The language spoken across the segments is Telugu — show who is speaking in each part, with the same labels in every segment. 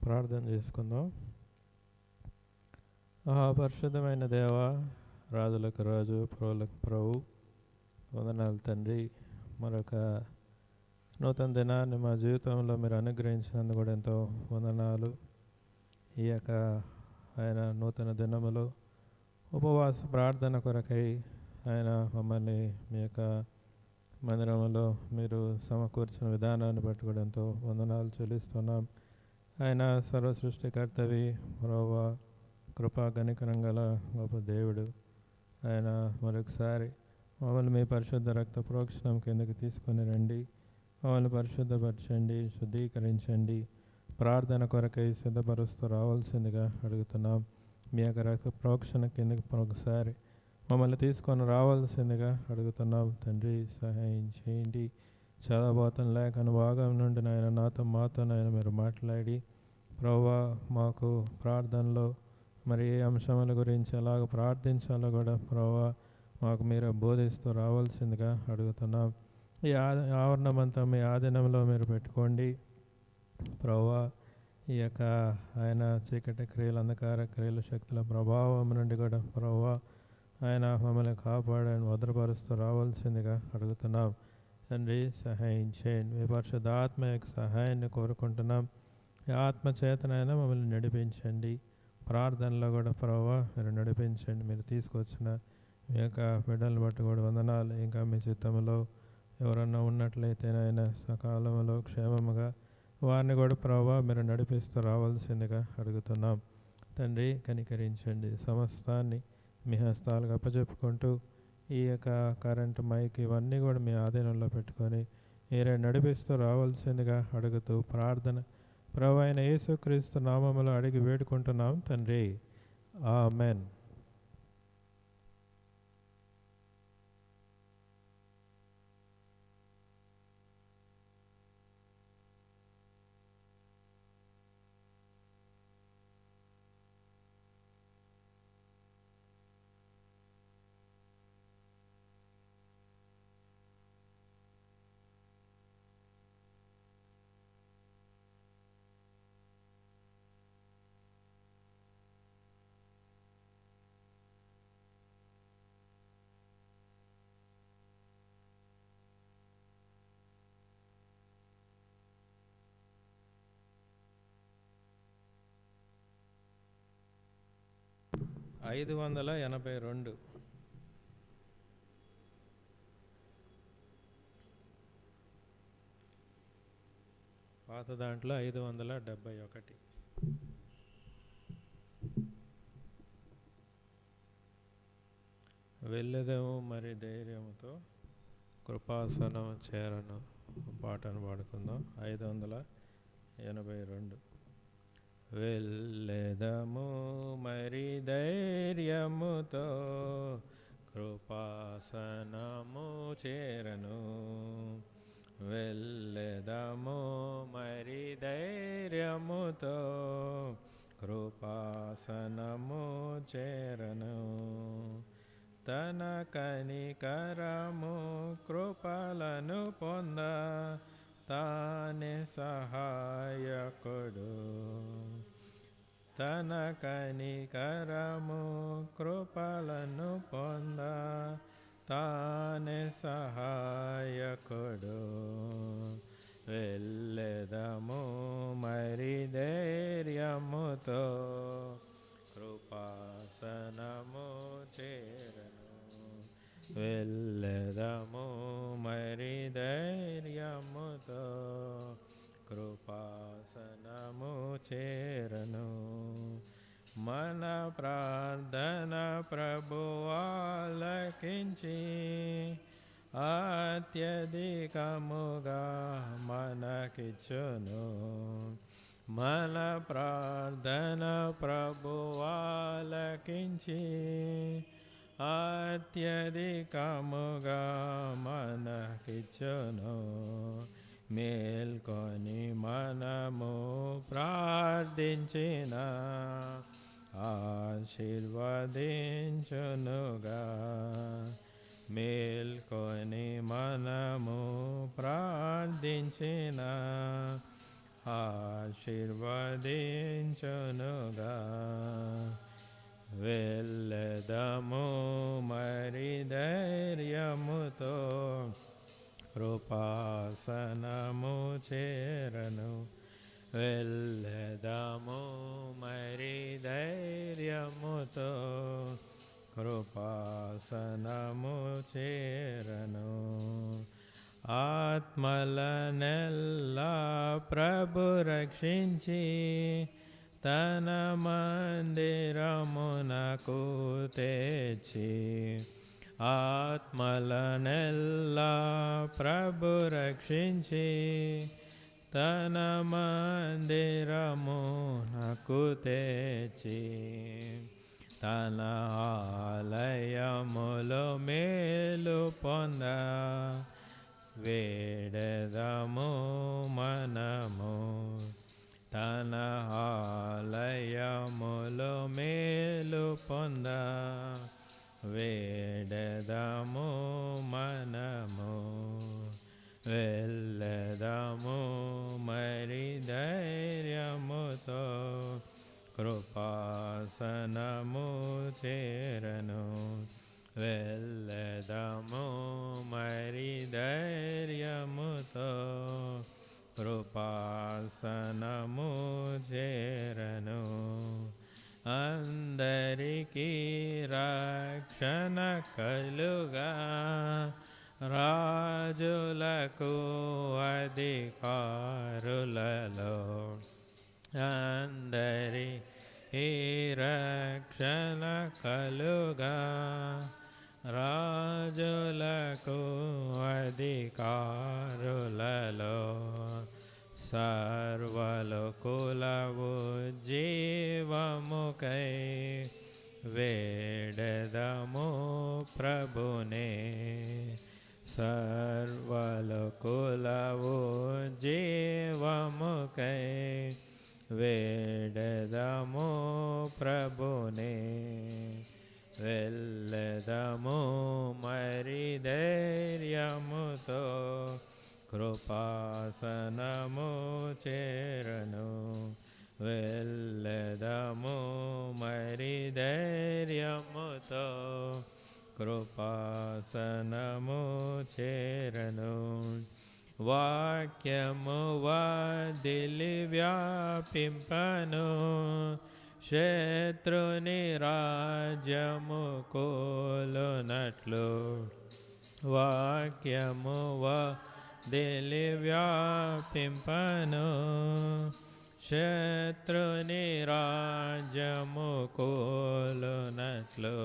Speaker 1: ప్రార్థన చేసుకుందాం. పరిశుద్ధమైన దేవ, రాజులకు రాజు, ప్రభులకు ప్రభు, వందనాలు తండ్రి. మరొక నూతన దినాన్ని మా జీవితంలో మీరు అనుగ్రహించినందుకు కూడా ఎంతో వందనాలు. ఈ యొక్క ఆయన నూతన దినములో ఉపవాస ప్రార్థన కొరకై ఆయన మమ్మల్ని మీ యొక్క మందిరంలో మీరు సమకూర్చిన విధానాన్ని బట్టి కూడా ఎంతో వందనాలు చెల్లిస్తున్నాం. ఆయన సర్వ సృష్టికర్తవి, మరోవా కృపా కనికరం గల గొప్ప దేవుడు. ఆయన మరొకసారి మమ్మల్ని మీ పరిశుద్ధ రక్త ప్రోక్షణం కిందకి తీసుకొని రండి. మమ్మల్ని పరిశుద్ధపరచండి, శుద్ధీకరించండి. ప్రార్థన కొరకై సిద్ధపరుస్తూ రావాల్సిందిగా అడుగుతున్నాం. మీ యొక్క రక్త ప్రోక్షణ కిందకి ఒకసారి మమ్మల్ని తీసుకొని రావాల్సిందిగా అడుగుతున్నాం. తండ్రి సహాయం చేయండి. చదవబోతున్న లేఖన భాగం నుండి నాయన మాతో నాయన మీరు మాట్లాడి ప్రభువా మాకు ప్రార్థనలో మరి ఏ అంశముల గురించి ఎలాగ ప్రార్థించాలో కూడా ప్రభువా మాకు మీరు బోధిస్తూ రావాల్సిందిగా అడుగుతున్నాం. ఈ ఆవరణమంతా మీ ఆధీనంలో మీరు పెట్టుకోండి ప్రభువా. ఈ యొక్క ఆయన చీకటి క్రియలు, అంధకార క్రియలు, శక్తుల ప్రభావం నుండి కూడా ప్రభువా ఆయన మమ్మల్ని కాపాడని భద్రపరుస్తూ రావాల్సిందిగా అడుగుతున్నాం. తండ్రి సహాయం చేయండి. మీ పరిశుద్ధాత్మ యొక్క సహాయాన్ని కోరుకుంటున్నాం. ఈ ఆత్మ చేతనైనా మమ్మల్ని నడిపించండి. ప్రార్థనలో కూడా ప్రభువా మీరు నడిపించండి. మీరు తీసుకొచ్చిన మీ యొక్క బిడ్డలను బట్టి కూడా వందనాలు. ఇంకా మీ చిత్తంలో ఎవరన్నా ఉన్నట్లయితేనైనా సకాలంలో క్షేమముగా వారిని కూడా ప్రభువా మీరు నడిపిస్తూ రావాల్సిందిగా అడుగుతున్నాం. తండ్రి కనికరించండి. సమస్తాన్ని మీ హస్తాలకు అప్పచెప్పుకుంటూ ఈ యొక్క కరెంటు మైక్ ఇవన్నీ కూడా మీ ఆధీనంలో పెట్టుకొని మీరే నడిపిస్తూ రావాల్సిందిగా అడుగుతూ ప్రార్థన ప్రభువైన అయిన యేసుక్రీస్తు నామములో అడిగి వేడుకుంటున్నాం తండ్రి, ఆమెన్. ఐదు 582 పాత దాంట్లో 571. వెళ్ళేదేమో మరి ధైర్యముతో కృపాసనం చేరను పాటను పాడుకుందాం. 582. వెళ్ళెదము మరి ధైర్యముతో కృపాసనము చేరను. వెళ్ళెదము మరి ధైర్యముతో కృపాసనము చేరను. తన కనికరము కృపలను పొంద తానే సహాయకుడు. తన కనికరము కృపలను పొంద తానే సహాయకుడు. వెళ్ళెదము మరి ధైర్యముతో కృపాసనము చేరను. వెళ్ళెదము మరి ధైర్యముతో కృపాసనము చేరను. మన ప్రార్థన ప్రభువాలకించి అత్యధికముగా మనకిచ్చును. మన ప్రార్థన ప్రభువాలకించి అత్యధికముగా మనకిచ్చును. మేల్కొని మనము ప్రార్థించిన ఆశీర్వదించునుగా. మేల్కొని మనము ప్రార్థించిన ఆశీర్వదించునుగా. వెళ్ళెదము మరి ధైర్యముతో, కృపాసనము చేరను. వెళ్ళెదము మరి ధైర్యముతో, కృపాసనము చేరను. ఆత్మలనెల్లా ప్రభు రక్షించి, తన మందిరమునకు తెచ్చి. ఆత్మలనెల్లా ప్రభు రక్షించి, తన మందిరమునకు తెచ్చి. తన ఆలయములో మేలు పొంద, వేడెదము మనము. తన ఆలయములో మేలు పొంద, వేడెదము మనము. వెళ్ళెదము మరి ధైర్యముతో, కృపాసనము చేరను. వెళ్ళెదము మరి ధైర్యముతో, కృపాసనము చేరను. అందరికీ రక్షణ కలుగా, రాజులకు అధికారులలో. అందరికీ రక్షణ కలుగా, రాజులకు అధికారులలో. సర్వలోకులవు జీవముకై, వేడెదము ప్రభునే. సర్వలోకులవు జీవముకై, వేడెదము ప్రభునే. వెళ్ళెదము మరి ధైర్యముతో, కృపాసనము చేరను. వెళ్ళెదము మరి ధైర్యముతో, కృపాసనము చేరను. వాక్యము వదిలి వ్యాపింపను, శత్రుని రాజ్యము కూలునట్లు. వాక్యము వదిలి వ్యాపింపను, శత్రుని రాజ్యము కూలునట్లు.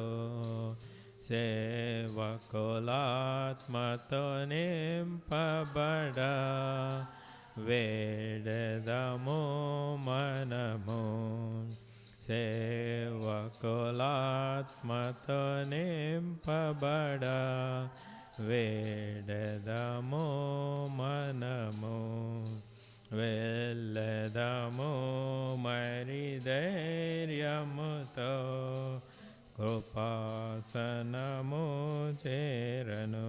Speaker 1: సేవకులాత్మతో నింపబడ, వేడెదము మనము. సేవకులాత్మతో నింపబడ, వేడెదము మనము. వెళ్ళెదము మరి ధైర్యముతో, కృపాసనము చేరను.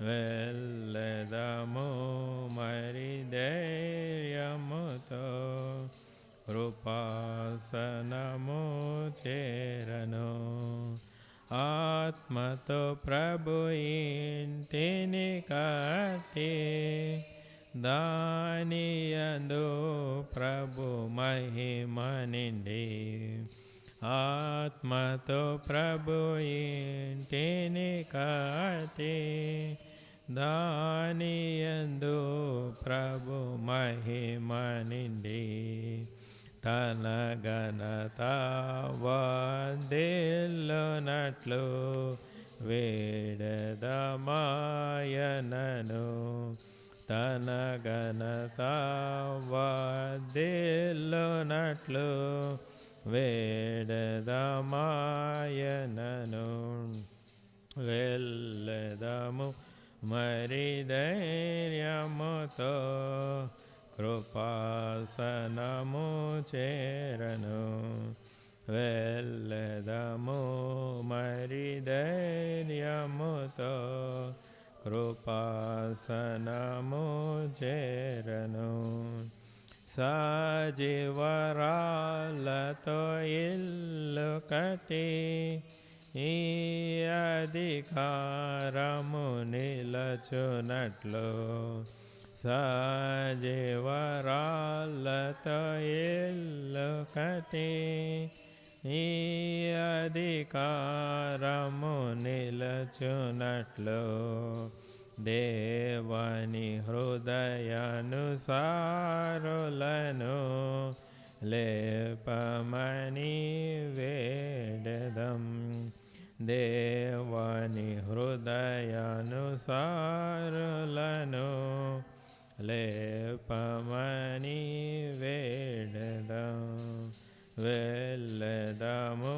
Speaker 1: వెళ్ళెదము మరి ధైర్యముతో, కృపాసనము చేరను. ఆత్మతో ప్రభు ఇంటిని కట్టి, దానియందు ప్రభు మహిమ నిండి. ఆత్మతో ప్రభు ఇంటిని కట్టి, దానియందు ప్రభు మహిమ నిండి. తన ఘనత వర్ధిల్లునట్లు, వేడెదమాయనను. తన ఘనత వర్ధిల్లునట్లు, వేడెదమాయనను. వెళ్ళెదము మరి ధైర్యముతో, కృపాసనము చేరను. వెళ్ళెదము మరి ధైర్యముతో, కృపాసనము చేరను. సజీవరాలతో ఇల్లు కట్టి ఈ అధికారము నిలచునట్లు సజీవరాలతో ఇల్లు కట్టి ఈ అధికారము నిలచునట్లు దేవని హృదయానుసారులను లేపమని వేడదం దేవని హృదయానుసారులను లేపమని వేడదం వెళ్ళదము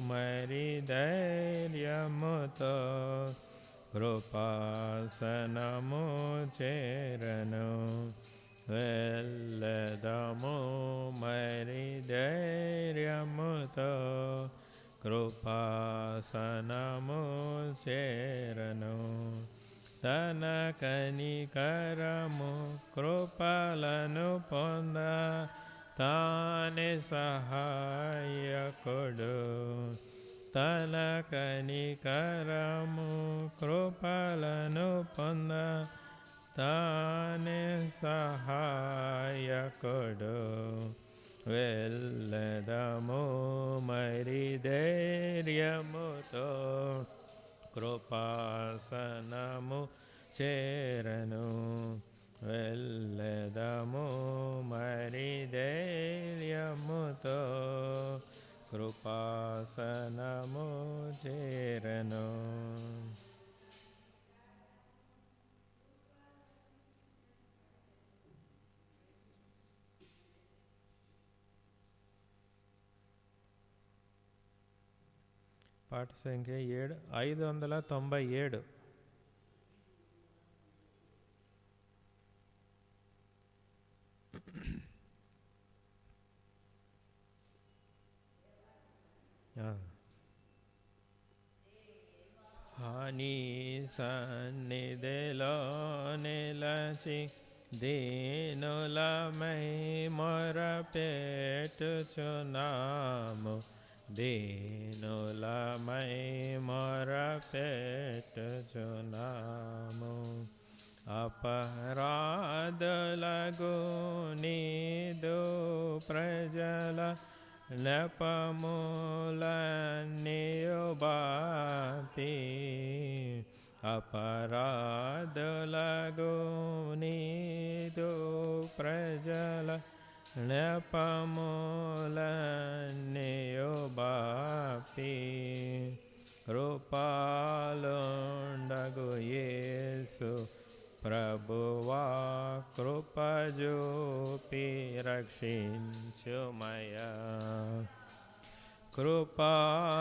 Speaker 1: మరి ధైర్యముతో కృపాసనము చేరను వెళ్ళదము మరి ధైర్యముతో కృపాసనము చేరను తన కనికరము కృపలను పొంద తానే సహాయకుడు తన కనికరము కృపలను పొంద తానే సహాయకుడు వెళ్ళదము మరి ధైర్యముతో కృపాసనము చేరను వెళ్ళదము మరి ధైర్యముతో కృపాసనము చేరను పాట సంఖ్య 597. నీ సన్నిధిలో నిలచి దీనులమై మొరపెట్టుచున్నాము దీనులమై మొరపెట్టుచున్నాము అపరాధులకు నీదు ప్రజల నెపములన్నీయు బాపి అపరాధులకు నీదు ప్రజల నెపములన్నీయు బాపి కృపాలుండగు యేసు ప్రభువా కృపజూపి రక్షించుమయా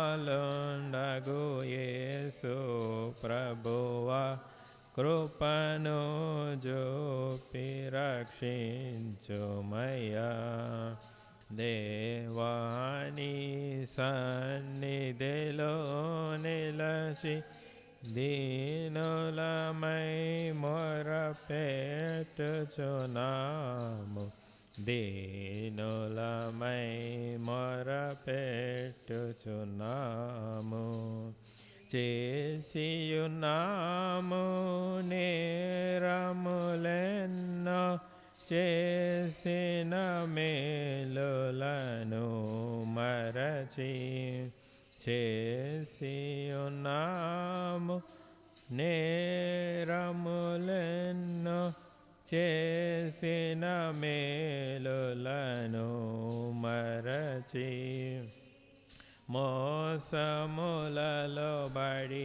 Speaker 1: కృపాలుండగు యేసు ప్రభువా కృపను జూపి రక్షించుమయా దేవాని సన్నిధిలో నిలచి దీనులమై మొరపెట్టుచున్నాము దీనులమై మొరపెట్టుచున్నాము చేసియున్నాము నేరములెన్నో చేసిన మేలులను మరచి చేసియున్నాము నేరములెన్నో చేసిన మేలులను మరచి మోసములలో బడియున్నాము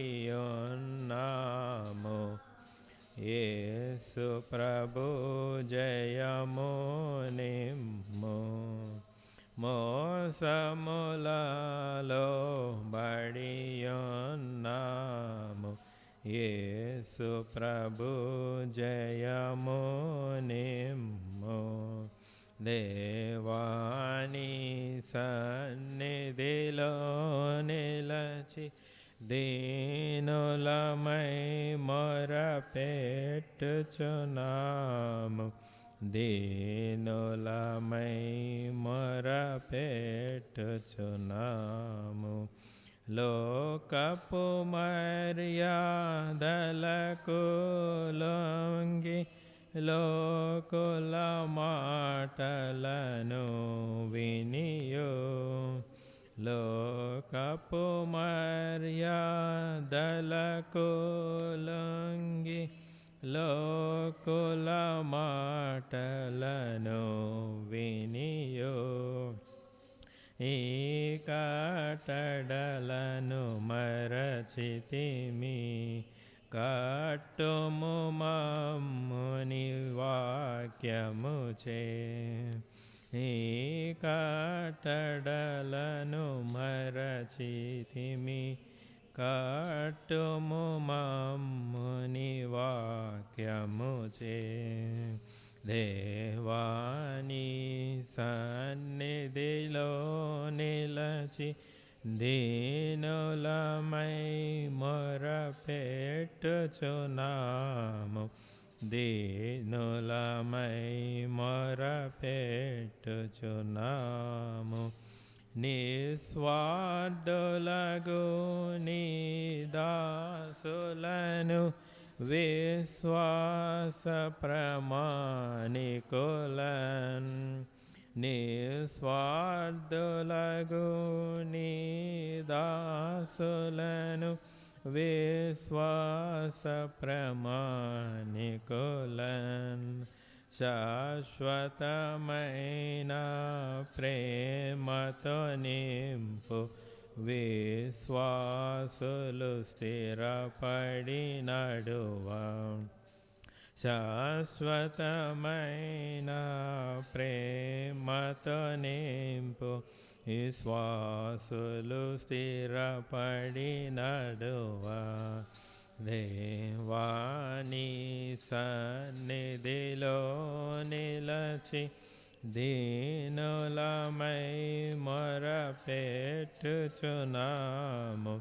Speaker 1: యేసు ప్రభు జయము నిమ్ము మోసములలో బడియున్నాము యేసు ప్రభు జయము నిమ్ము దేవాని సన్నిధిలో నిలచి దీనులమై మొరపెట్టుచున్నాము దీనులమై మొరపెట్టుచున్నాము. లోకపు మర్యాదలకు లొంగి లోకుల మాటలను వినియో, లోకపు మర్యాదలకు లొంగి లోకుల మాటలను వినియో, ఈ కట్టడలను మరచితిమి, కట్టుము మమ్ముని వాక్యముచే. ఈ కట్టడలను మరచితిమి, కట్టుము మమ్ముని వాక్యముచే. దేవాని సన్నిధిలో నిలచి దీనులమై మొరపెట్టుచున్నాము, దీనులమై మొరపెట్టుచున్నాము. నిస్వార్థులగు నీ దాసులను విశ్వాస ప్రమాణికులన్, నిస్వార్థులగు నీ దాసులను విశ్వాస ప్రమాణికులన్. శాశ్వతమైన ప్రేమతో నింపు, విశ్వాసులు స్థిరపడి నడువ. శాశ్వతమైన ప్రేమతో నింపు, విశ్వాసులు స్థిరపడి నడువ. దేవాని సన్నిధిలో నిలచి దీనులమై మొరపెట్టుచున్నాము,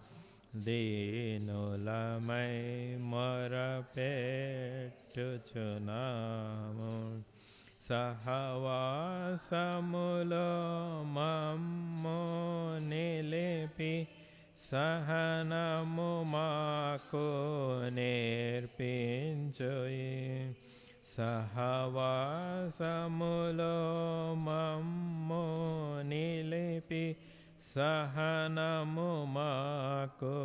Speaker 1: దీనులమై మొరపెట్టుచున్నాము. సహవాసములో మమ్ము నిలిపి సహనము మాకు నేర్పించుయి. సహవాసములో మమ్ము నిలిపి సహనము మాకు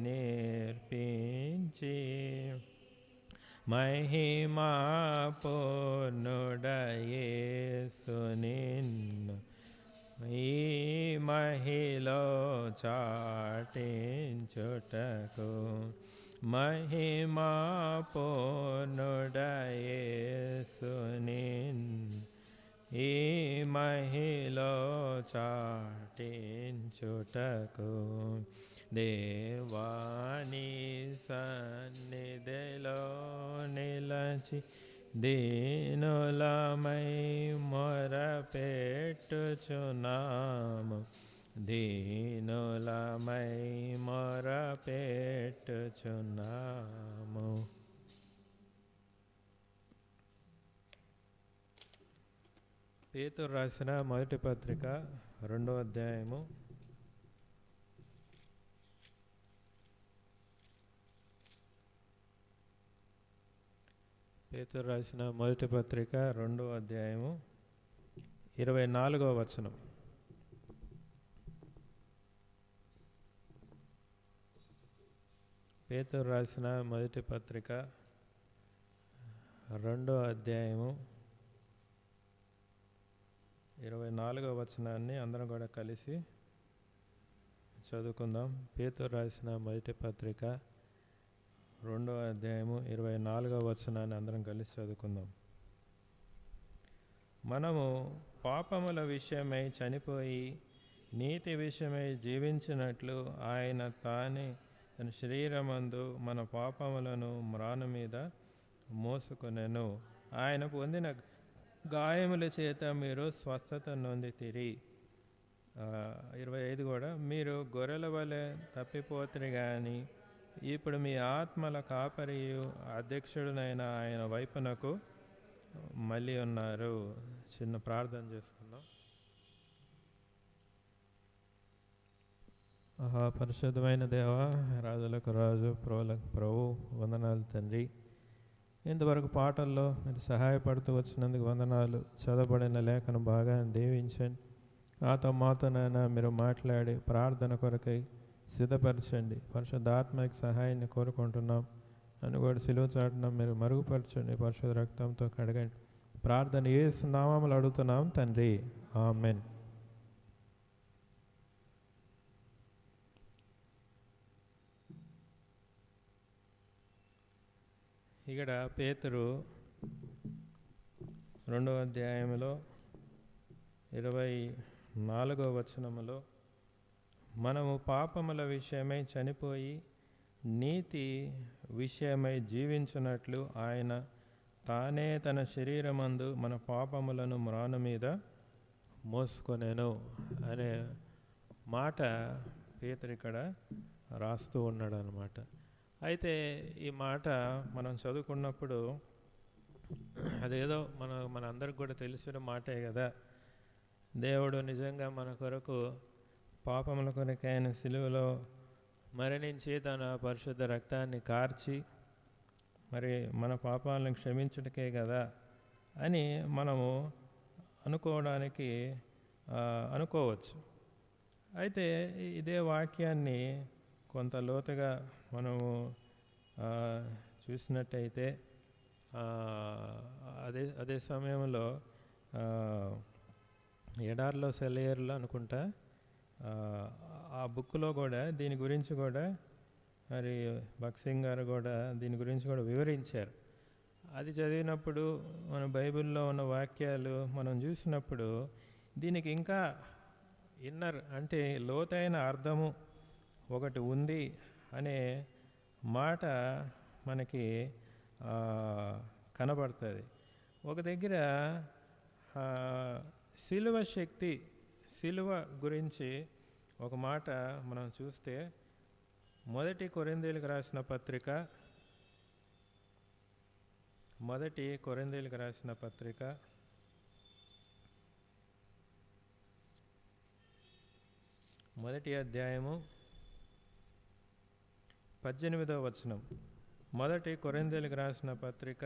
Speaker 1: నేర్పించి. మహిమా పూర్ణుడయేసు నిన్ను ఈ మహిలో చాటించుటకు, మహిమా పూర్ణుడయేసు నిన్ను ఈ మహిలో చాటించుటకు. దేవాని సన్నిధిలో నిలచి దీనులమై మొరపెట్టుచున్నాము, దీనులమై మొరపెట్టుచున్నాము. పేతురు రాసిన మొదటి పత్రిక 2వ అధ్యాయము 24వ వచనం. పేతురు రాసిన మొదటి పత్రిక 2వ అధ్యాయము 24వ వచనాన్ని అందరం కూడా కలిసి చదువుకుందాం. పేతురు రాసిన మొదటి పత్రిక 2వ అధ్యాయము 24వ వచనాన్ని అందరం కలిసి చదువుకుందాం. మనము పాపముల విషయమై చనిపోయి నీతి విషయమై జీవించినట్లు ఆయన తానే తన శరీరమందు మన పాపములను మ్రాను మీద మోసుకొనెను. ఆయన పొందిన గాయముల చేత మీరు స్వస్థత నొందితిరి. 25 కూడా, మీరు గొర్రెల వలె తప్పిపోతురు కానీ ఇప్పుడు మీ ఆత్మల కాపరియు అధ్యక్షుడునైన ఆయన వైపునకు మళ్ళీ ఉన్నారు. చిన్న ప్రార్థన చేసుకుందాం. పరిశుద్ధమైన దేవ, రాజులకు రాజు, ప్రభువులకు ప్రభు, వందనాలు తండ్రి. ఇంతవరకు పాటల్లో మీరు సహాయపడుతూ వచ్చినందుకు వందనాలు. చదవబడిన లేఖను బాగా దీవించండి. నాతో మాతోనైనా మీరు మాట్లాడి ప్రార్థన కొరకై సిద్ధపరచండి. పరిశుద్ధాత్మక సహాయాన్ని కోరుకుంటున్నాం. అని కూడా సిలువ చాటున మీరు మరుగుపరచండి. పరిశుద్ధ రక్తంతో కడగండి. ప్రార్థన యేసు నామములో అడుగుతున్నాం తండ్రి, ఆమెన్. ఇక్కడ పేతురు 2వ అధ్యాయంలో 24వ వచనములో మనము పాపముల విషయమై చనిపోయి నీతి విషయమై జీవించున్నట్లు ఆయన తానే తన శరీరమందు మన పాపములను మ్రాను మీద మోసుకొనెను అనే మాట పేతురు ఇక్కడ రాస్తూ ఉన్నాడు అన్నమాట. అయితే ఈ మాట మనం చదువుకున్నప్పుడు అదేదో మన అందరికి కూడా తెలిసిన మాటే కదా. దేవుడు నిజంగా మన కొరకు పాపముల కొరకు ఆయన సిలువలో మరణించి తన పరిశుద్ధ రక్తాన్ని కార్చి మరి మన పాపాలను క్షమించుటకే కదా అని మనము అనుకోవచ్చు. అయితే ఇదే వాక్యాన్ని కొంత లోతుగా మనము చూసినట్టయితే అదే సమయంలో ఎడారిలో సెలయేరులో అనుకుంటా ఆ బుక్లో కూడా దీని గురించి కూడా మరి భక్సింగ్ గారు కూడా దీని గురించి కూడా వివరించారు. అది చదివినప్పుడు మన బైబిల్లో ఉన్న వాక్యాలు మనం చూసినప్పుడు దీనికి ఇంకా ఇన్నర్ అంటే లోతైన అర్థము ఒకటి ఉంది అనే మాట మనకి కనబడుతుంది. ఒక దగ్గర సిలువ శక్తి, సిలువ గురించి ఒక మాట మనం చూస్తే మొదటి కొరింథీయులకు రాసిన పత్రిక 1వ అధ్యాయము 18వ వచనం. మొదటి కొరింథీయులకు రాసిన పత్రిక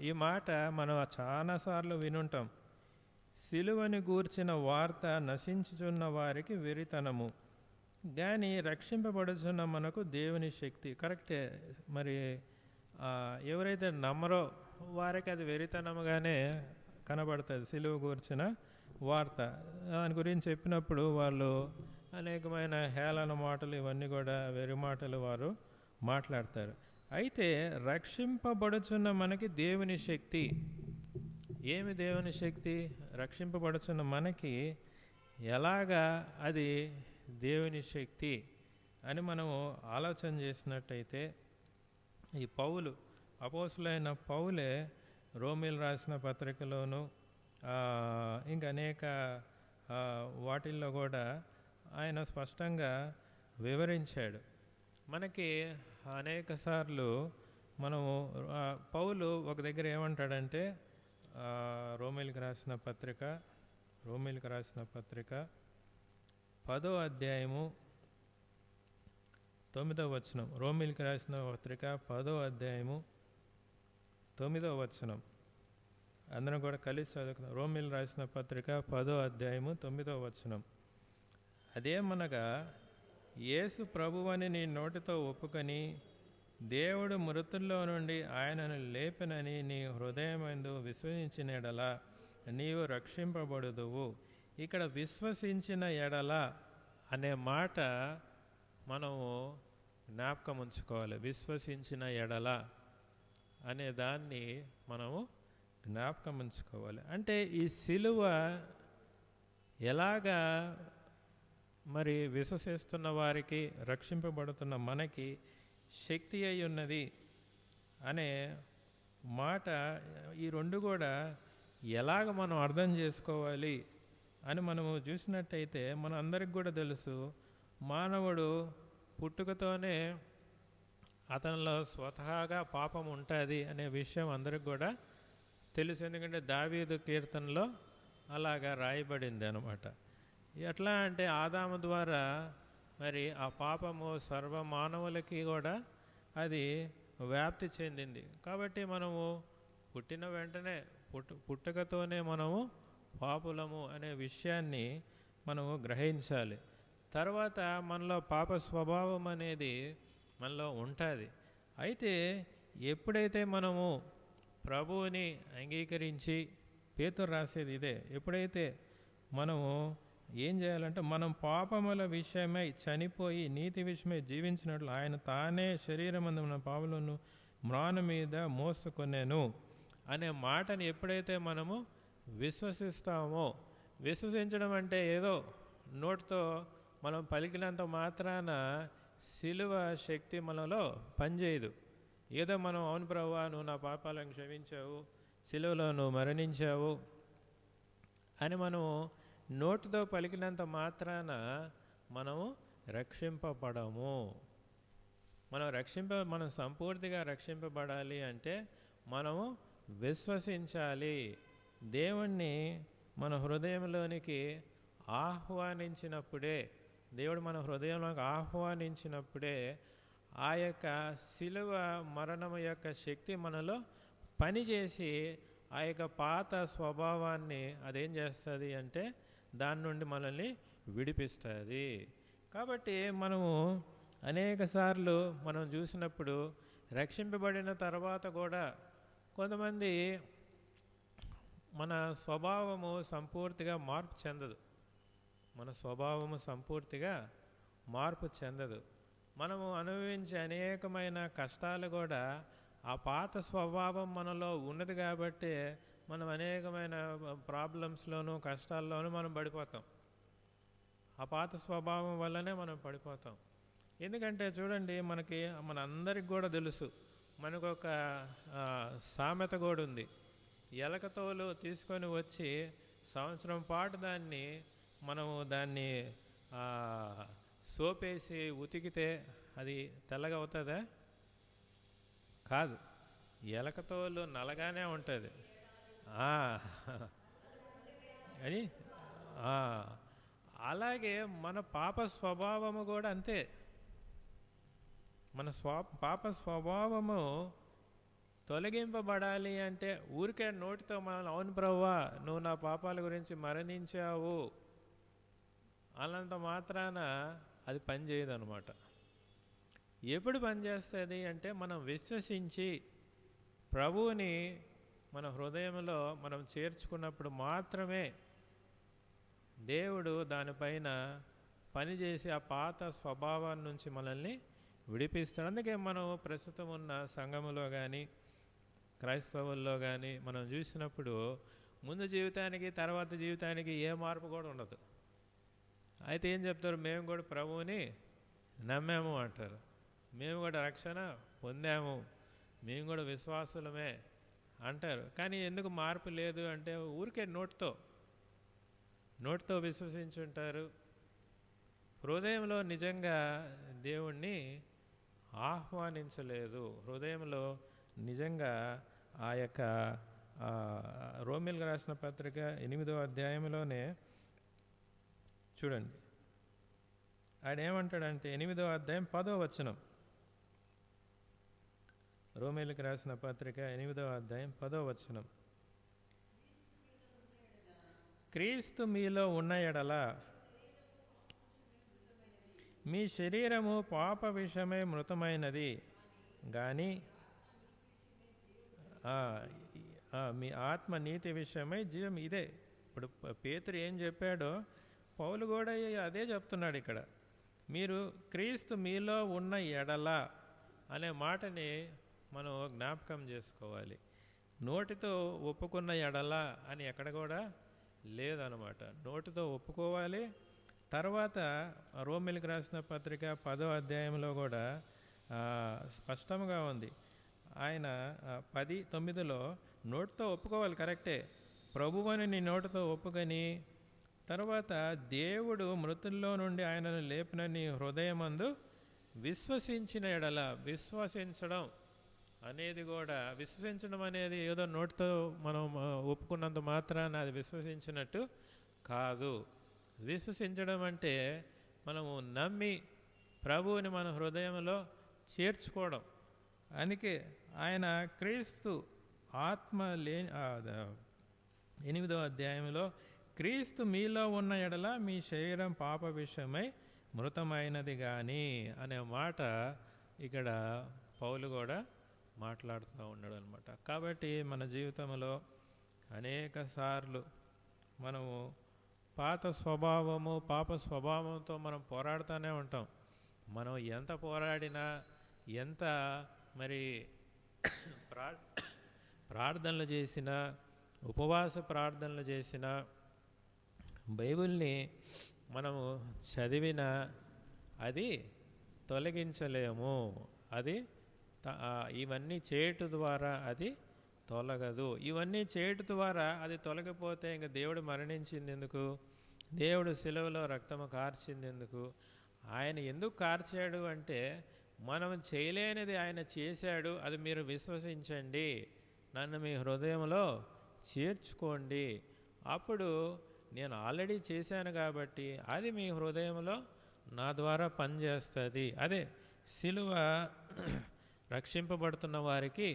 Speaker 1: ఈ మాట మనం చాలాసార్లు వినుంటాం. సిలువని గూర్చిన వార్త నశించుచున్న వారికి వెరితనము, కానీ రక్షింపబడుచున్న మనకు దేవుని శక్తి. కరెక్టే. మరి ఎవరైతే నమ్మరో వారికి అది వెరితనముగానే కనబడుతుంది సిలువ గూర్చిన వార్త. దాని గురించి చెప్పినప్పుడు వాళ్ళు అనేకమైన హేళన మాటలు, ఇవన్నీ కూడా వెరి మాటలు వారు మాట్లాడతారు. అయితే రక్షింపబడుచున్న మనకి దేవుని శక్తి. ఏమి దేవుని శక్తి? రక్షింపబడుచున్న మనకి ఎలాగా అది దేవుని శక్తి అని మనము ఆలోచన చేసినట్టయితే, ఈ పౌలు, అపోస్తులైన పౌలే రోమీలు రాసిన పత్రికలోను ఇంకా అనేక వాటిల్లో కూడా ఆయన స్పష్టంగా వివరించాడు. మనకి అనేక సార్లు మనము పౌలు ఒక దగ్గర ఏమంటాడంటే రోమీలకు రాసిన పత్రిక 10వ అధ్యాయము 9వ వచనం. రోమీలకు రాసిన పత్రిక 10వ అధ్యాయము 9వ వచనం. అందరం కూడా కలిసి చదువుకున్నాం. రోమీలు రాసిన పత్రిక 10వ అధ్యాయము 9వ వచనం. అదేమనగా, యేసు ప్రభువని నీ నోటితో ఒప్పుకొని దేవుడు మృతుల్లో నుండి ఆయనను లేపెనని నీ హృదయమందు విశ్వసించిన ఎడల నీవు రక్షింపబడుదువు. ఇక్కడ విశ్వసించిన ఎడల అనే మాట మనము జ్ఞాపకం ఉంచుకోవాలి. విశ్వసించిన ఎడల అనే దాన్ని మనము జ్ఞాపకం ఉంచుకోవాలి. అంటే ఈ సిలువ ఎలాగా మరి విశ్వసిస్తున్న వారికి, రక్షింపబడుతున్న మనకి శక్తి అయి ఉన్నది అనే మాట, ఈ రెండు కూడా ఎలాగ మనం అర్థం చేసుకోవాలి అని మనము చూసినట్టయితే మన అందరికి కూడా తెలుసు, మానవుడు పుట్టుకతోనే అతనిలో స్వతహాగా పాపం ఉంటుంది అనే విషయం అందరికి కూడా తెలుసు. ఎందుకంటే దావీదు కీర్తనలో అలాగా రాయబడింది అనమాట. ఎట్లా అంటే ఆదాము ద్వారా మరి ఆ పాపము సర్వ మానవులకి కూడా అది వ్యాప్తి చెందింది. కాబట్టి మనము పుట్టిన వెంటనే పుట్టుకతోనే మనము పాపులము అనే విషయాన్ని మనము గ్రహించాలి. తర్వాత మనలో పాప స్వభావం అనేది మనలో ఉంటుంది. అయితే ఎప్పుడైతే మనము ప్రభువుని అంగీకరించి, పేతురు రాసేది ఇదే, ఎప్పుడైతే మనము ఏం చేయాలంటే మనం పాపముల విషయమై చనిపోయి నీతి విషయమై జీవించినట్లు ఆయన తానే శరీరమందు మన పాపములను మ్రాను మీద మోసుకొనెను అనే మాటని ఎప్పుడైతే మనము విశ్వసిస్తామో, విశ్వసించడం అంటే ఏదో నోటితో మనం పలికినంత మాత్రాన సిలువ శక్తి మనలో పనిచేయదు. ఏదో మనం అవును ప్రభువా నువ్వు నా పాపాలను క్షమించావు, సిలువలో నువ్వు మరణించావు అని మనము నోటితో పలికినంత మాత్రాన మనము రక్షింపబడము. మనం సంపూర్తిగా రక్షింపబడాలి అంటే మనము విశ్వసించాలి. దేవుణ్ణి మన హృదయంలోనికి ఆహ్వానించినప్పుడే, దేవుడు మన హృదయంలోకి ఆహ్వానించినప్పుడే ఆ యొక్క శిలువ మరణము యొక్క శక్తి మనలో పనిచేసి ఆ యొక్క పాత స్వభావాన్ని అదేం చేస్తుంది అంటే దాని నుండి మనల్ని విడిపిస్తుంది. కాబట్టి మనము అనేక సార్లు మనం చూసినప్పుడు రక్షింపబడిన తర్వాత కూడా కొంతమంది మన స్వభావము సంపూర్తిగా మార్పు చెందదు. మన స్వభావము సంపూర్తిగా మార్పు చెందదు. మనము అనుభవించే అనేకమైన కష్టాలు కూడా ఆ పాత స్వభావం మనలో ఉన్నది కాబట్టి మనం అనేకమైన ప్రాబ్లమ్స్లోనూ కష్టాల్లోనూ మనం పడిపోతాం. ఆ పాత స్వభావం వల్లనే మనం పడిపోతాం. ఎందుకంటే చూడండి, మన అందరికి కూడా తెలుసు, మనకు ఒక సామెత కూడా ఉంది. ఎలకతోలు తీసుకొని వచ్చి సంవత్సరం పాటు దాన్ని సోపేసి ఉతికితే అది తెల్లగా అవుతుందా? కాదు, ఎలకతోలు నల్లగానే ఉంటుంది. అని అలాగే మన పాప స్వభావము కూడా అంతే. మన పాప స్వభావము తొలగింపబడాలి అంటే ఊరికే నోటితో మనం అవును ప్రభువా నువ్వు నా పాపాల గురించి మరణించావు అన్నంత మాత్రాన అది పనిచేయదు అనమాట. ఎప్పుడు పనిచేస్తుంది అంటే మనం విశ్వసించి ప్రభువుని మన హృదయంలో మనం చేర్చుకున్నప్పుడు మాత్రమే దేవుడు దానిపైన పనిచేసి ఆ పాత స్వభావాన్ని నుంచి మనల్ని విడిపిస్తాడు. అందుకే మనం ప్రస్తుతం ఉన్న సంఘములో కానీ క్రైస్తవుల్లో కానీ మనం చూసినప్పుడు ముందు జీవితానికి తర్వాత జీవితానికి ఏ మార్పు కూడా ఉండదు. అయితే ఏం చెప్తారు, మేము కూడా ప్రభువుని నమ్మాము అంటారు, మేము కూడా రక్షణ పొందాము, మేము కూడా విశ్వాసులమే అంటారు. కానీ ఎందుకు మార్పు లేదు అంటే ఊరికే నోటితో విశ్వసించుంటారు, హృదయంలో నిజంగా దేవుణ్ణి ఆహ్వానించలేదు. హృదయంలో నిజంగా ఆ యొక్క రోమీయులకు రాసిన పత్రిక 8వ అధ్యాయంలోనే చూడండి, ఆయన ఏమంటాడంటే 8వ అధ్యాయం 10వ వచనం, రోమీయులకు రాసిన పత్రిక 8వ అధ్యాయం 10వ వచనం, క్రీస్తు మీలో ఉన్న ఎడల మీ శరీరము పాప విషయమై మృతమైనది కానీ మీ ఆత్మ నీతి విషయమై జీవం. ఇదే ఇప్పుడు పేతురు ఏం చెప్పాడో పౌలు కూడా అదే చెప్తున్నాడు ఇక్కడ. మీరు క్రీస్తు మీలో ఉన్న ఎడల అనే మాటని మనం జ్ఞాపకం చేసుకోవాలి. నోటితో ఒప్పుకున్న ఎడల అని ఎక్కడ కూడా లేదనమాట. నోటితో ఒప్పుకోవాలి. తర్వాత రోమీయులకు రాసిన పత్రిక 10వ అధ్యాయంలో కూడా స్పష్టంగా ఉంది. ఆయన 10:9లో నోటితో ఒప్పుకోవాలి, కరెక్టే. ప్రభువుని నీ నోటితో ఒప్పుకొని తర్వాత దేవుడు మృతుల్లో నుండి ఆయనను లేపిన నీ హృదయమందు విశ్వసించిన ఎడల, విశ్వసించడం అనేది కూడా, విశ్వసించడం అనేది ఏదో నోటితో మనం ఒప్పుకున్నంత మాత్రాన అది విశ్వసించినట్టు కాదు. విశ్వసించడం అంటే మనము నమ్మి ప్రభువుని మన హృదయంలో చేర్చుకోవడం. అందుకే ఆయన క్రీస్తు ఆత్మ 8వ అధ్యాయంలో క్రీస్తు మీలో ఉన్న ఎడల మీ శరీరం పాప విషయమై మృతమైనది కానీ అనే మాట ఇక్కడ పౌలు కూడా మాట్లాడుతూ ఉన్నాడు అనమాట. కాబట్టి మన జీవితంలో అనేక సార్లు మనము పాత స్వభావము, పాప స్వభావంతో మనం పోరాడుతూనే ఉంటాం. మనం ఎంత పోరాడినా, ఎంత మరి ప్రార్థనలు చేసినా, ఉపవాస ప్రార్థనలు చేసినా, బైబిల్ని మనము చదివినా అది తొలగించలేము. అది ఇవన్నీ చేయటం ద్వారా అది తొలగదు. ఇవన్నీ చేయటం ద్వారా అది తొలగిపోతే ఇంక దేవుడు మరణించింది ఎందుకు? దేవుడు సిలువలో రక్తము కార్చింది ఎందుకు? ఆయన ఎందుకు కార్చాడు అంటే మనం చేయలేనిది ఆయన చేశాడు. అది మీరు విశ్వసించండి, నన్ను మీ హృదయంలో చేర్చుకోండి, అప్పుడు నేను ఆల్రెడీ చేశాను కాబట్టి అది మీ హృదయంలో నా ద్వారా పనిచేస్తుంది. అదే సిలువ రక్షింపబడుతున్న వారికి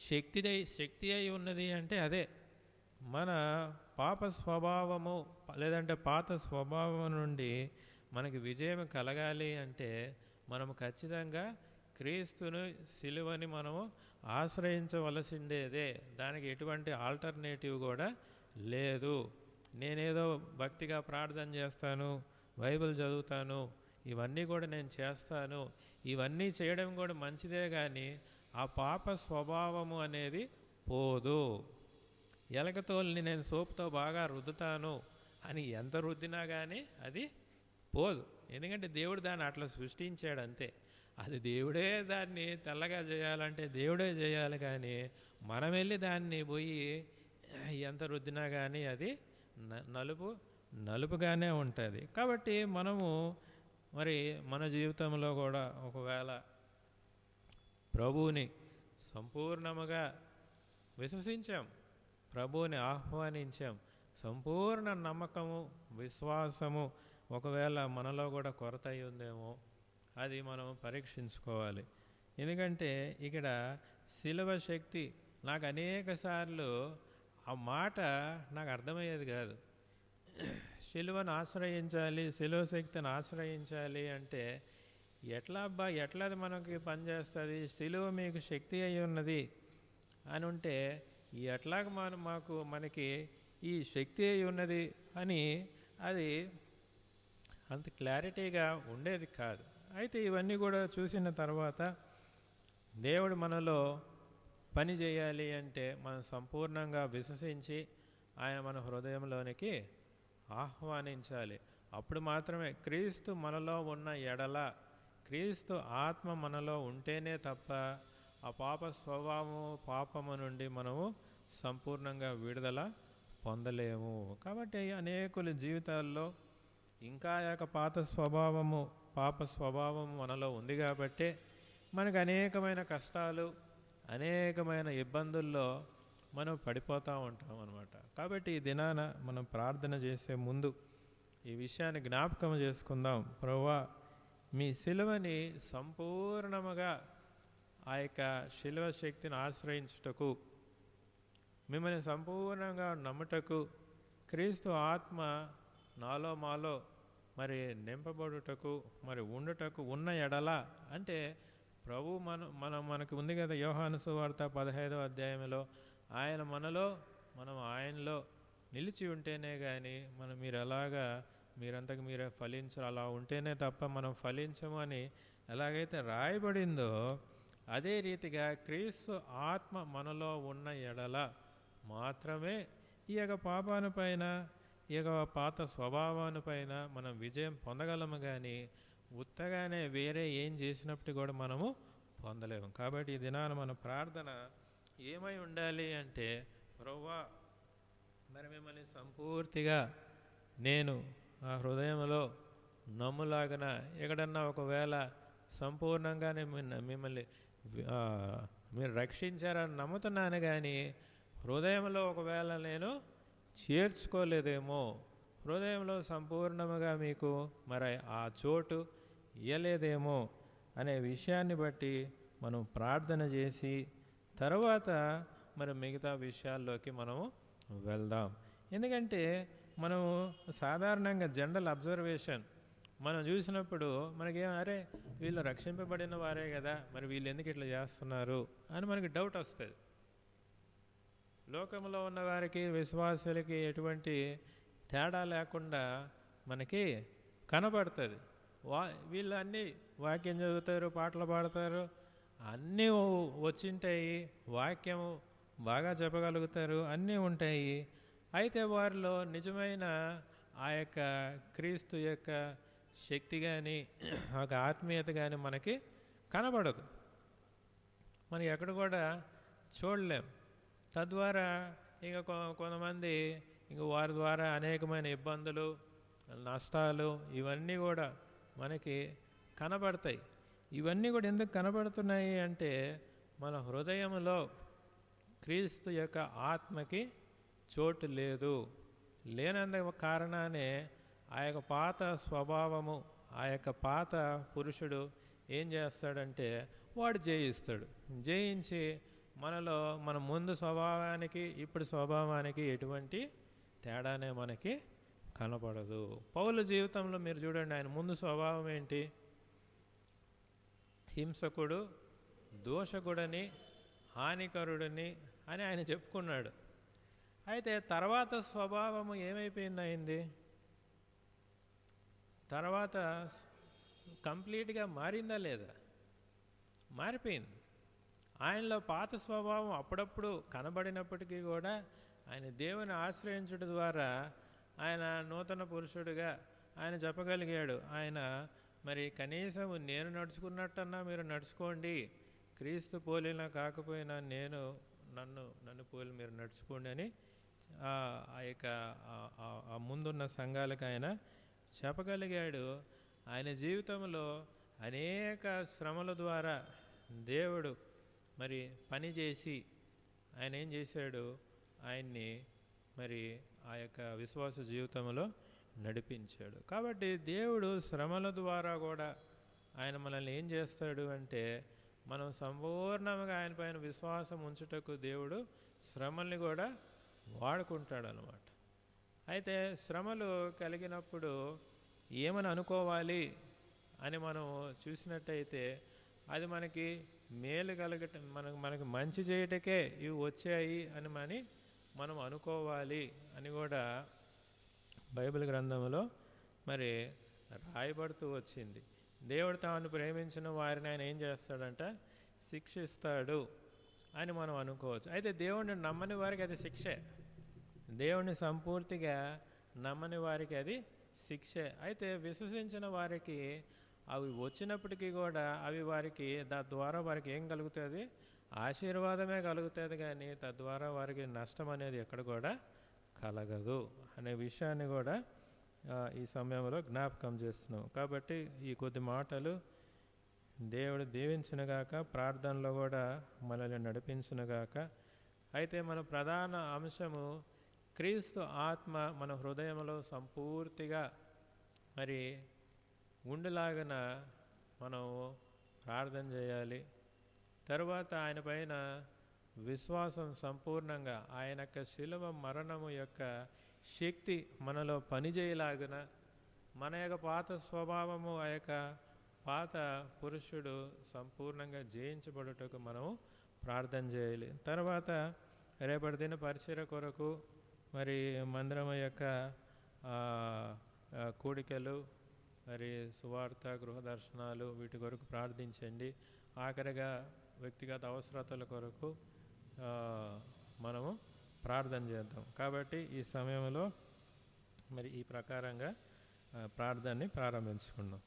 Speaker 1: శక్తి అయి ఉన్నది అంటే అదే మన పాప స్వభావము లేదంటే పాత స్వభావం నుండి మనకి విజయం కలగాలి అంటే మనము ఖచ్చితంగా క్రీస్తును సిలువని మనము ఆశ్రయించవలసిందేదే. దానికి ఎటువంటి ఆల్టర్నేటివ్ కూడా లేదు. నేనేదో భక్తిగా ప్రార్థన చేస్తాను, బైబిల్ చదువుతాను, ఇవన్నీ కూడా నేను చేస్తాను, ఇవన్నీ చేయడం కూడా మంచిదే, కానీ ఆ పాప స్వభావము అనేది పోదు. ఎలకతోల్ని నేను సోపుతో బాగా రుద్దుతాను అని ఎంత రుద్దినా కానీ అది పోదు. ఎందుకంటే దేవుడు దాన్ని అట్లా సృష్టించాడు అంతే. అది దేవుడే దాన్ని తెల్లగా చేయాలంటే దేవుడే చేయాలి, కానీ మనం వెళ్ళి దాన్ని పోయి ఎంత రుద్దినా కానీ అది నలుపుగానే ఉంటుంది. కాబట్టి మనము మరి మన జీవితంలో కూడా ఒకవేళ ప్రభువుని సంపూర్ణముగా విశ్వసించాం, ప్రభువుని ఆహ్వానించాం, సంపూర్ణ నమ్మకము, విశ్వాసము ఒకవేళ మనలో కూడా కొరత అయి ఉందేమో అది మనం పరీక్షించుకోవాలి. ఎందుకంటే ఇక్కడ సిలువ శక్తి నాకు అనేక సార్లు ఆ మాట నాకు అర్థమయ్యేది కాదు. సిలువను ఆశ్రయించాలి, సిలువ శక్తిని ఆశ్రయించాలి అంటే ఎట్లా మనకి పనిచేస్తుంది? సిలువ మీకు శక్తి అయి ఉన్నది అని ఉంటే ఎట్లాగ మనకి ఈ శక్తి అయి ఉన్నది అని అది అంత క్లారిటీగా ఉండేది కాదు. అయితే ఇవన్నీ కూడా చూసిన తర్వాత దేవుడు మనలో పని చేయాలి అంటే మనం సంపూర్ణంగా విశ్వసించి ఆయన మన హృదయంలోనికి ఆహ్వానించాలి. అప్పుడు మాత్రమే క్రీస్తు మనలో ఉన్న ఎడల, క్రీస్తు ఆత్మ మనలో ఉంటేనే తప్ప ఆ పాప స్వభావము, పాపము నుండి మనము సంపూర్ణంగా విడుదల పొందలేము. కాబట్టి అనేకుల జీవితాల్లో ఇంకా పాత స్వభావము, పాప స్వభావము మనలో ఉంది కాబట్టే మనకు అనేకమైన కష్టాలు, అనేకమైన ఇబ్బందుల్లో మనం పడిపోతూ ఉంటాం అన్నమాట. కాబట్టి ఈ దినాన మనం ప్రార్థన చేసే ముందు ఈ విషయాన్ని జ్ఞాపకం చేసుకుందాం. ప్రభువా, మీ సిలువని సంపూర్ణముగా ఆ యొక్క శిలువ శక్తిని ఆశ్రయించుటకు, మిమ్మల్ని సంపూర్ణంగా నమ్ముటకు, క్రీస్తు ఆత్మ నాలో మాలో మరి నింపబడుటకు, మరి ఉండుటకు ఉన్న ఎడల అంటే ప్రభు మనకి ఉంది కదా యోహాను సువార్త 15వ అధ్యాయంలో, ఆయన మనలో మనం ఆయనలో నిలిచి ఉంటేనే కానీ మీరు ఎలాగా మీరంతకు మీరే ఫలించరు, అలా ఉంటేనే తప్ప మనం ఫలించము అని ఎలాగైతే రాయబడిందో అదే రీతిగా క్రీస్తు ఆత్మ మనలో ఉన్న ఎడల మాత్రమే ఈ యొక్క పాపానిపైన, ఈ యొక్క పాత స్వభావానిపైన మనం విజయం పొందగలము, కానీ ఉత్తగానే వేరే ఏం చేసినప్పుడు కూడా మనము పొందలేము. కాబట్టి ఈ దినాన మన ప్రార్థన ఏమై ఉండాలి అంటే, ప్రభువా మరి మిమ్మల్ని సంపూర్తిగా నేను ఆ హృదయంలో నమ్ములాగన ఎక్కడన్నా ఒకవేళ సంపూర్ణంగానే మిమ్మల్ని ఆ, మీరు రక్షించారని నమ్ముతున్నాను, కానీ హృదయంలో ఒకవేళ నేను చేర్చుకోలేదేమో, హృదయంలో సంపూర్ణముగా మీకు మరి ఆ చోటు ఇయ్యలేదేమో అనే విషయాన్ని బట్టి మనం ప్రార్థన చేసి తర్వాత మరి మిగతా విషయాల్లోకి మనము వెళ్దాం. ఎందుకంటే మనము సాధారణంగా జనరల్ అబ్జర్వేషన్ మనం చూసినప్పుడు మనకేం, అరే వీళ్ళు రక్షింపబడిన వారే కదా, మరి వీళ్ళు ఎందుకు ఇట్లా చేస్తున్నారు అని మనకి డౌట్ వస్తుంది. లోకంలో ఉన్న వారికి విశ్వాసులకి ఎటువంటి తేడా లేకుండా మనకి కనబడుతుంది. వీళ్ళు అన్నీ వాక్యం చదువుతారు, పాటలు పాడతారు, అన్నీ వచ్చింటాయి, వాక్యము బాగా చెప్పగలుగుతారు, అన్నీ ఉంటాయి. అయితే వారిలో నిజమైన ఆ యొక్క క్రీస్తు యొక్క శక్తి కానీ ఒక ఆత్మీయత కానీ మనకి కనబడదు, మనం ఎక్కడ కూడా చూడలేం. తద్వారా ఇంకా కొంతమంది ఇంక వారి ద్వారా అనేకమైన ఇబ్బందులు, నష్టాలు ఇవన్నీ కూడా మనకి కనబడతాయి. ఇవన్నీ కూడా ఎందుకు కనబడుతున్నాయి అంటే మన హృదయంలో క్రీస్తు యొక్క ఆత్మకి చోటు లేదు. లేనందు కారణానే ఆ యొక్క పాత స్వభావము, ఆ యొక్క పాత పురుషుడు ఏం చేస్తాడంటే వాడు జయిస్తాడు. జయించి మనలో మన ముందు స్వభావానికి ఇప్పుడు స్వభావానికి ఎటువంటి తేడానే మనకి కనపడదు. పౌలు జీవితంలో మీరు చూడండి, ఆయన ముందు స్వభావం ఏంటి? హింసకుడు, దోషకుడని, హానికరుడిని అని ఆయన చెప్పుకున్నాడు. అయితే తర్వాత స్వభావము ఏమైపోయింది అయింది? తర్వాత కంప్లీట్గా మారిందా లేదా? మారిపోయింది. ఆయనలో పాత స్వభావం అప్పుడప్పుడు కనబడినప్పటికీ కూడా ఆయన దేవుని ఆశ్రయించడం ద్వారా ఆయన నూతన పురుషుడిగా ఆయన చెప్పగలిగాడు. ఆయన మరి కనీసం నేను నడుచుకున్నట్టన్నా మీరు నడుచుకోండి, క్రీస్తు పోలినా కాకపోయినా నన్ను పోలి మీరు నడుచుకోండి అని ఆ యొక్క ముందున్న సంఘాలకు ఆయన చెప్పగలిగాడు. ఆయన జీవితంలో అనేక శ్రమల ద్వారా దేవుడు మరి పనిచేసి ఆయన ఏం చేశాడు? ఆయన్ని మరి ఆ యొక్క విశ్వాస జీవితంలో నడిపించాడు. కాబట్టి దేవుడు శ్రమల ద్వారా కూడా ఆయన మనల్ని ఏం చేస్తాడు అంటే మనం సంపూర్ణంగా ఆయన పైన విశ్వాసం ఉంచుటకు దేవుడు శ్రమల్ని కూడా వాడుకుంటాడు అన్నమాట. అయితే శ్రమలు కలిగినప్పుడు ఏమని అనుకోవాలి అని మనం చూసినట్టయితే అది మనకి మేలు కలగటం, మనకి మంచి చేయటకే ఇవి వచ్చాయి అని మనం అనుకోవాలి అని కూడా బైబిల్ గ్రంథంలో మరి రాయబడుతూ వచ్చింది. దేవుడు తాను ప్రేమించిన వారిని ఆయన ఏం చేస్తాడంట? శిక్షిస్తాడు అని మనం అనుకోవచ్చు. అయితే దేవుడిని నమ్మని వారికి అది శిక్షే, దేవుణ్ణి సంపూర్తిగా నమ్మని వారికి అది శిక్షే. అయితే విశ్వసించిన వారికి అవి వచ్చినప్పటికీ కూడా అవి వారికి తద్వారా వారికి ఏం కలుగుతుంది? ఆశీర్వాదమే కలుగుతుంది, కానీ తద్వారా వారికి నష్టం అనేది ఎక్కడ కూడా కలగదు అనే విషయాన్ని కూడా ఈ సమయంలో జ్ఞాపకం చేస్తున్నాం. కాబట్టి ఈ కొద్ది మాటలు దేవుడు దీవించునుగాక, ప్రార్థనలో కూడా మనల్ని నడిపించునుగాక. అయితే మన ప్రధాన అంశము క్రీస్తు ఆత్మ మన హృదయంలో సంపూర్తిగా మరి ఉండులాగన మనం ప్రార్థన చేయాలి. తరువాత ఆయన పైన విశ్వాసం సంపూర్ణంగా ఆయన యొక్క శిలువ మరణము యొక్క శక్తి మనలో పనిచేయలాగున మన యొక్క పాత స్వభావము, ఆ యొక్క పాత పురుషుడు సంపూర్ణంగా జయించబడుటకు మనము ప్రార్థన చేయాలి. తర్వాత రేపటి దిన పరిచర్య కొరకు మరి మందిరం యొక్క కూడికలు, మరి సువార్త, గృహ దర్శనాలు వీటి కొరకు ప్రార్థించండి. ఆఖరిగా వ్యక్తిగత అవసరతల కొరకు మనము ప్రార్థన చేద్దాం. కాబట్టి ఈ సమయంలో మరి ఈ ప్రకారంగా ప్రార్థనని ప్రారంభించుకుందాం.